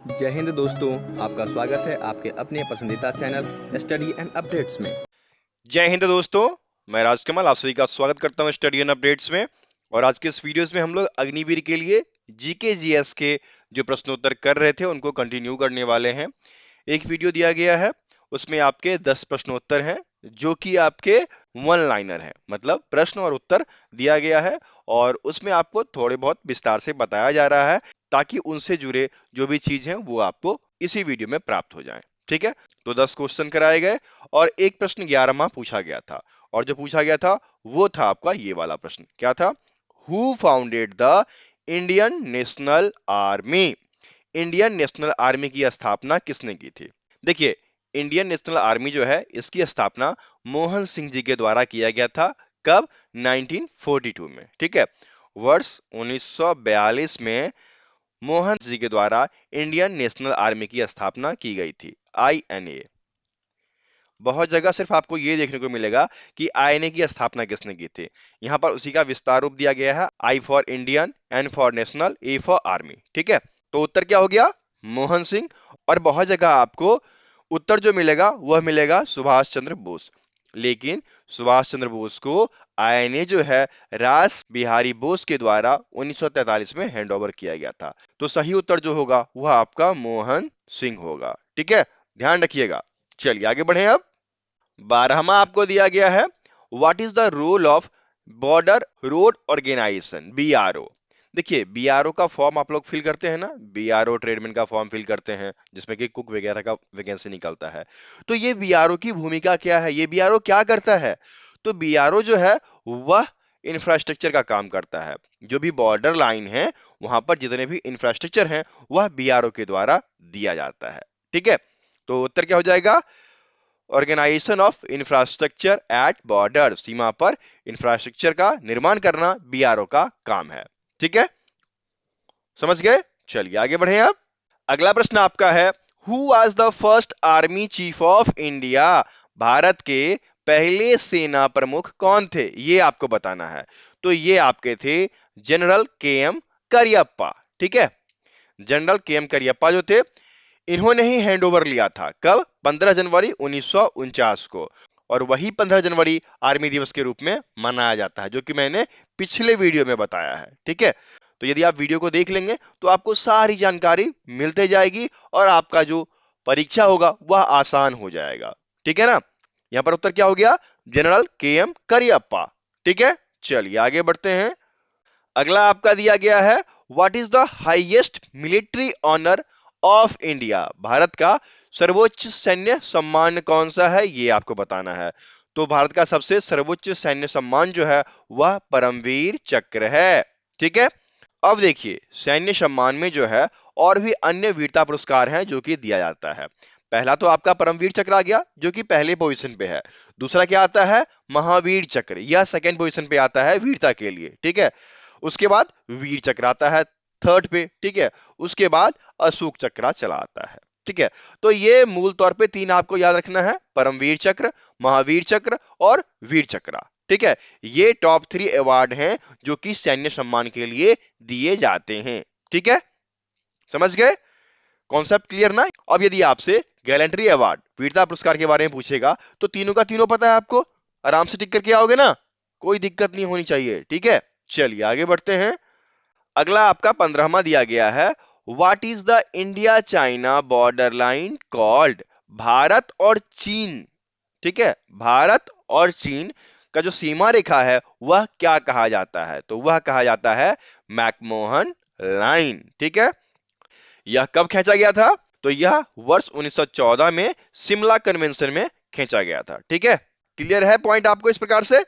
जय हिंद दोस्तों, आपका स्वागत है आपके अपने पसंदीदा चैनल स्टडी एंड अपडेट्स में। जय हिंद दोस्तों। मैं राजकमल आप सभी का स्वागत करता हूं स्टडी एंड अपडेट्स में। और आज के इस वीडियोस में हम लोग अग्निवीर के लिए जीके जीएस के जो प्रश्नोत्तर कर रहे थे उनको कंटिन्यू करने वाले हैं। एक वीडियो दिया गया है, उसमें आपके 10 प्रश्नोत्तर हैं जो कि आपके वन लाइनर हैं, मतलब प्रश्न और उत्तर दिया गया है और उसमें आपको थोड़े बहुत विस्तार से बताया जा रहा है ताकि उनसे जुड़े जो भी चीज हैं वो आपको इसी वीडियो में प्राप्त हो जाएं। ठीक है, तो 10 क्वेश्चन कराए गए और एक प्रश्न 11वां पूछा गया था। और जो पूछा गया था वो था आपका ये वाला प्रश्न, क्या था? Who founded the Indian national army? Indian national army की स्थापना किसने की थी? देखिए, इंडियन नेशनल आर्मी जो है इसकी स्थापना मोहन सिंह जी के द्वारा किया गया था। कब? 1942 में। ठीक है, वर्ष 1942 में मोहन जी के द्वारा इंडियन नेशनल आर्मी की स्थापना की गई थी, आईएनए। बहुत जगह सिर्फ आपको ये देखने को मिलेगा कि आईएनए की स्थापना किसने की थी। यहां पर उसी का विस्तार रूप दिया गया है, I for Indian, N for national, A for army. ठीक है, तो उत्तर क्या हो गया? मोहन सिंह। और बहुत जगह आपको उत्तर जो मिलेगा वह मिलेगा सुभाष चंद्र बोस। लेकिन सुभाष चंद्र बोस को आईएनए जो है रास बिहारी बोस के द्वारा 1943 में हैंड ओवर किया गया था। तो सही उत्तर जो होगा वह आपका मोहन सिंह होगा। ठीक है, ध्यान रखिएगा। चलिए आगे बढ़े अब। 12वां आपको दिया गया है, what is the role of Border Road Organisation, BRO? देखिए, बीआरओ का फॉर्म आप लोग फिल करते हैं ना, बीआरओ ट्रेडमैन का फॉर्म फिल करते हैं जिसमें कि कुक वगैरह का वैकेंसी निकलता है। तो ये बीआरओ की भूमिका क्या है, ये बीआरओ क्या करता है? तो बीआरओ जो है वह इंफ्रास्ट्रक्चर का काम करता है। जो भी बॉर्डर लाइन है वहां पर जितने भी इंफ्रास्ट्रक्चर हैं वह बीआरओ के द्वारा दिया जाता है। ठीक है, तो उत्तर क्या हो जाएगा? Organisation of infrastructure at border, सीमा पर इंफ्रास्ट्रक्चर का निर्माण करना बीआरओ का काम है। ठीक है, समझ गए? चलिए आगे बढ़े अब। अगला प्रश्न आपका है, who was the first army chief of India? Bharat के पहले सेना प्रमुख कौन थे, ये आपको बताना है। तो ये आपके थे जनरल के एम करियप्पा। ठीक है, जनरल के एम करियप्पा जो थे इन्होंने ही हैंड ओवर लिया था। कब? 15 जनवरी 1949 को। और वही 15 जनवरी आर्मी दिवस के रूप में मनाया जाता है, जो कि मैंने पिछले वीडियो में बताया है। ठीक है, तो यदि आप वीडियो को देख लेंगे तो आपको सारी जानकारी मिलते जाएगी और आपका जो परीक्षा होगा वह आसान हो जाएगा। ठीक है ना? यहां पर उत्तर क्या हो गया? जनरल के एम करियप्पा। ठीक है, चलिए आगे बढ़ते हैं। अगला आपका दिया गया है, what is the highest military honour of India? भारत का सर्वोच्च सैन्य सम्मान कौन सा है, ये आपको बताना है। तो भारत का सबसे सर्वोच्च सैन्य सम्मान जो है वह परमवीर चक्र है। ठीक है, अब देखिए, सैन्य सम्मान में जो है और भी अन्य वीरता पुरस्कार हैं जो कि दिया जाता है। पहला तो आपका परमवीर चक्र आ गया जो कि पहले पोजीशन पे है। दूसरा क्या आता है? महावीर चक्र, यह सेकंड पोजीशन पे आता है वीरता के लिए। ठीक है, उसके बाद वीर चक्र आता है थर्ड पे। ठीक है, उसके बाद अशोक चक्र चला आता है। ठीक है, तो ये मूल तौर पे तीन आपको याद रखना है, परमवीर चक्र, महावीर चक्र और वीर चक्र। ठीक है, ये टॉप 3 अवार्ड हैं जो कि सैन्य सम्मान के लिए दिए जाते हैं। ठीक है, समझ गए? कॉन्सेप्ट क्लियर ना? अब यदि आपसे गैलेंट्री अवार्ड, वीरता पुरस्कार के बारे में पूछेगा तो तीनों का तीनों पता है आपको, आराम से टिक करके आओगे ना, कोई दिक्कत नहीं होनी चाहिए। ठीक है, चलिए आगे बढ़ते हैं। अगला आपका 15वां दिया गया है, what is the India China border line called? Bharat और चीन, ठीक है, भारत और चीन का जो सीमा रेखा है वह क्या कहा जाता है? तो वह कहा जाता है मैकमोहन लाइन। ठीक है, यह कब खींचा गया था? तो यह वर्ष 1914 में शिमला कन्वेंशन में खींचा गया था। ठीक है, क्लियर है पॉइंट आपको इस प्रकार से?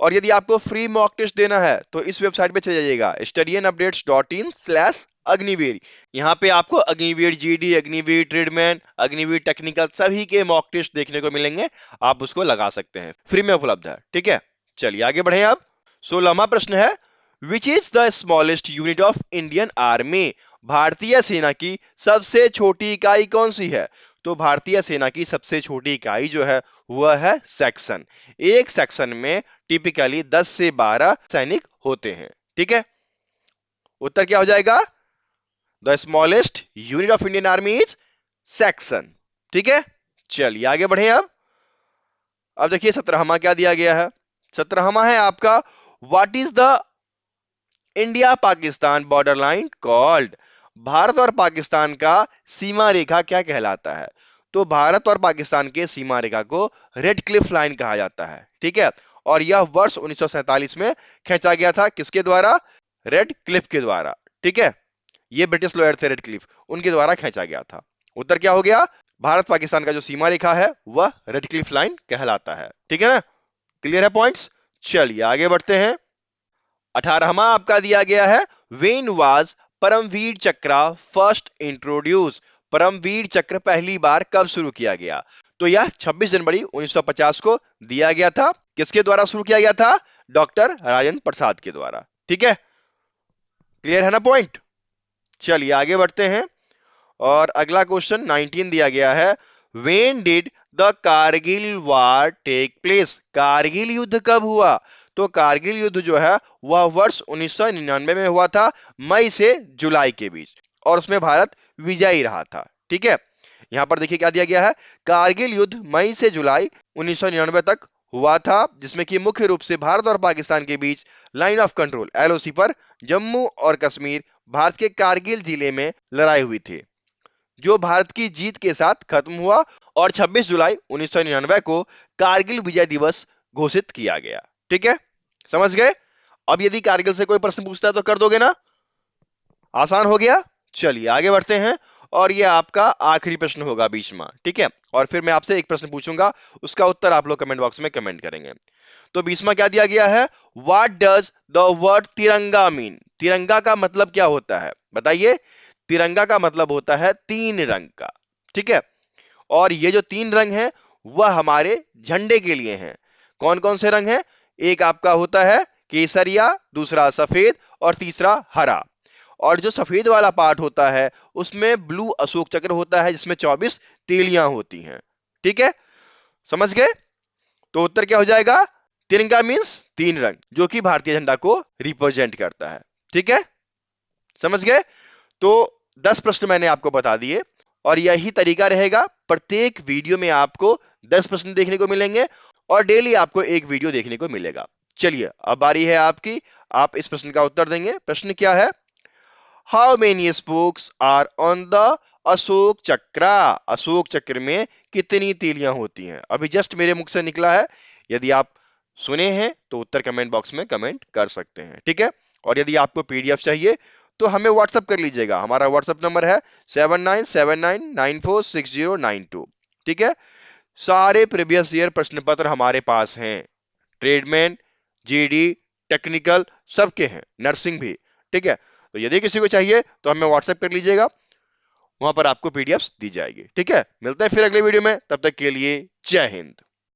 और यदि आपको फ्री मॉक टेस्ट देना है तो इस वेबसाइट पे चले जाइएगा studyandupdates.in/अग्निवीर। यहाँ पे आपको Agniveer GD, Agniveer tradesman, Agniveer technical सभी के मॉक टेस्ट देखने को मिलेंगे। आप उसको लगा सकते हैं, फ्री में उपलब्ध है। ठीक है, चलिए आगे बढ़े। अब 16वां प्रश्न है, which is the smallest unit of Indian army? भारतीय सेना की सबसे छोटी इकाई कौन सी है? तो भारतीय सेना की सबसे छोटी इकाई जो है वह है सेक्शन। एक सेक्शन में टिपिकली 10 से 12 सैनिक होते हैं। ठीक है, उत्तर क्या हो जाएगा? The smallest unit of Indian army is section. ठीक है, चलिए आगे बढ़े। अब देखिए 17वां क्या दिया गया है। 17वां है आपका, what is the India Pakistan border line called. Bharat और पाकिस्तान का सीमा रेखा क्या कहलाता है। तो भारत और पाकिस्तान के सीमा रेखा को रेड क्लिफ लाइन कहा जाता है। ठीक है, और यह वर्ष 1947 में खींचा गया था, किसके द्वारा, रेड क्लिफ के द्वारा। ठीक है, ये ब्रिटिश लॉयर थे रेड क्लिफ, उनके द्वारा खींचा गया था। उत्तर क्या हो गया, भारत पाकिस्तान का जो सीमा रेखा है वह रेड क्लिफ लाइन कहलाता है। ठीक है ना, क्लियर है पॉइंट्स। चलिए आगे बढ़ते हैं। 18वां आपका दिया गया है, वेन वाज परमवीर चक्र फर्स्ट इंट्रोड्यूस। परमवीर चक्र पहली बार कब शुरू किया गया। तो यह 26 जनवरी 1950 को दिया गया था। किसके द्वारा शुरू किया गया था, डॉक्टर राजेंद्र प्रसाद के द्वारा। ठीक है, क्लियर है ना पॉइंट। चलिए आगे बढ़ते हैं और अगला क्वेश्चन 19 दिया गया है, when did the Kargil war take place. Kargil युद्ध कब हुआ। तो कारगिल युद्ध जो है वह वर्ष 1999 में हुआ था, मई से जुलाई के बीच, और उसमें भारत विजयी रहा था। ठीक है, यहां पर देखिए क्या दिया गया है, कारगिल युद्ध मई से जुलाई 1999 तक हुआ था, जिसमें कि मुख्य रूप से भारत और पाकिस्तान के बीच लाइन ऑफ कंट्रोल एलओसी पर जम्मू और कश्मीर, भारत के कारगिल जिले में लड़ाई हुई थी, जो भारत की जीत के साथ खत्म हुआ और 26 जुलाई 1999 को कारगिल विजय दिवस घोषित किया गया। ठीक है, समझ गए। अब यदि कारगिल से कोई प्रश्न पूछता है तो कर दोगे ना, आसान हो गया। चलिए आगे बढ़ते हैं और ये आपका आखिरी प्रश्न होगा 20वां। ठीक है, और फिर मैं आपसे एक प्रश्न पूछूंगा, उसका उत्तर आप लोग कमेंट बॉक्स में कमेंट करेंगे। तो 20वां क्या दिया गया है, व्हाट डज द वर्ड तिरंगा मीन। तिरंगा का मतलब क्या होता है बताइए। तिरंगा का मतलब होता है 3 रंग का। ठीक है, और ये जो 3 रंग हैं वह हमारे झंडे के लिए हैं। कौन कौन से रंग हैं, एक आपका होता है केसरिया, दूसरा सफेद और तीसरा हरा। और जो सफेद वाला पार्ट होता है उसमें ब्लू अशोक चक्र होता है, जिसमें 24 तीलियां होती हैं। ठीक है, समझ गए। तो उत्तर क्या हो जाएगा, तिरंगा मीन्स 3 रंग, जो कि भारतीय झंडा को रिप्रेजेंट करता है। ठीक है, समझ गए। तो 10 प्रश्न मैंने आपको बता दिए और यही तरीका रहेगा, प्रत्येक वीडियो में आपको 10 प्रश्न देखने को मिलेंगे और डेली आपको एक वीडियो देखने को मिलेगा। चलिए अब बारी है आपकी, आप इस प्रश्न का उत्तर देंगे। प्रश्न क्या है, how many spokes are on the Ashok Chakra. Ashok चक्र में कितनी तीलियां होती हैं। अभी जस्ट मेरे मुख से निकला है, यदि आप सुने हैं तो उत्तर कमेंट बॉक्स में कमेंट कर सकते हैं। ठीक है, और यदि आपको पीडीएफ चाहिए तो हमें व्हाट्सएप कर लीजिएगा, हमारा व्हाट्सएप नंबर है 7979946092। ठीक है, सारे प्रीवियस ईयर प्रश्न पत्र हमारे पास हैं, ट्रेडमैन, जीडी, टेक्निकल सबके हैं, नर्सिंग भी। ठीक है, तो यदि किसी को चाहिए तो हमें व्हाट्सएप कर लीजिएगा, वहां पर आपको पीडीएफ दी जाएगी। ठीक है, मिलते हैं फिर अगले वीडियो में, तब तक के लिए जय हिंद।